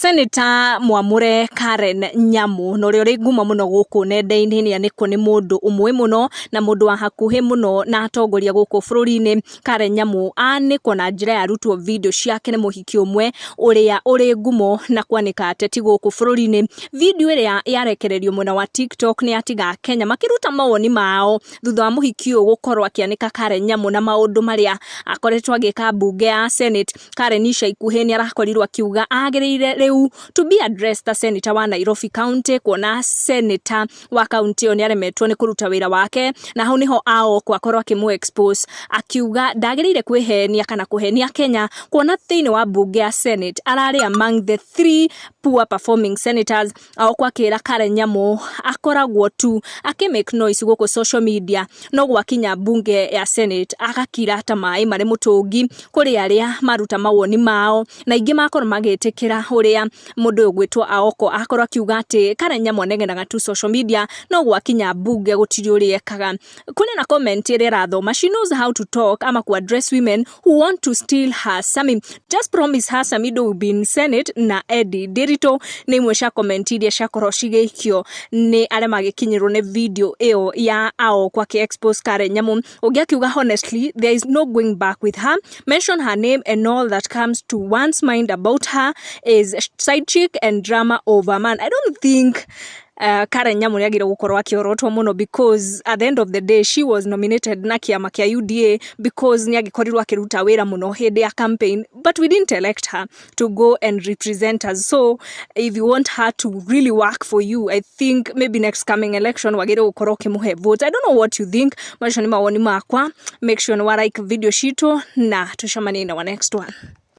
Senator Mwamure Karen Nyamu no uri nguma muno guku nenda-ini niko ni mundu umwe muno na mundu wa hakuhi muno na atongoria guku bururi-ini. Karen Nyamu aniko na njira ya rutwo video ciake ni muhiki umwe uria uri ngumo na kwanika ateti guku bururi-ini. Video iria yarekererio mwena wa TikTok ni atiga Kenya makiruta mawoni mao thutha wa muhiki uyu gukorwo akianika Karen Nyamu na maundu maria akoretwo agika bunge ya Senate. Karen ica ikuhi ni arakorirwo akiuga agirire riu to be addressed the senator wa Nairobi County kuona senator wa county oni aremetwo ni kuruta wira wake na hau niho aoko akorwo akimu expose akiuga ndagirire kwihenia kana kuhenia Kenya kuona thiini wa bunge ya Senate arari among the 3 poor performing senators. Aoko akira Karen Nyamu akoragwo tu akimake noise guku social media no gwakinya bunge ya Senate agakira ta mai mari mutungi kuri aria maruta mawoni mao na ingi makorwo magitikira uria mundu ugwitwo Aoko akorwo akiuga ati Karen Nyamu anegenaga tu social media no gwakinya bunge gutiri uri ekaga. Kune na comment iria rathoma, she knows how to talk ama ku address women who want to steal her sami. Just promise her sami do be in Senate na Eddie Derito ni imwe cia comment iria ciakorwo cigeikio ni aria magikinyirwo ni video iyo ya Aoko aki expose Karen Nyamu. Ugiakiuga honestly there is no going back with her. Mention her name and all that comes to one's mind about her is side chick and drama over man. I don't think Karen Nyamu yagira gukorwa akiorotwo muno because at the end of the day she was nominated na kiama kia UDA because ni agikorirwo akiruta wira muno hindi ya campaign, but we didn't elect her to go and represent us. So if you want her to really work for you, I think maybe next coming election wagira gukorwa kimuhe votes. I don't know what you think. Maisha ni mawoni makwa. Make sure ni like video shito na tushamani na next one.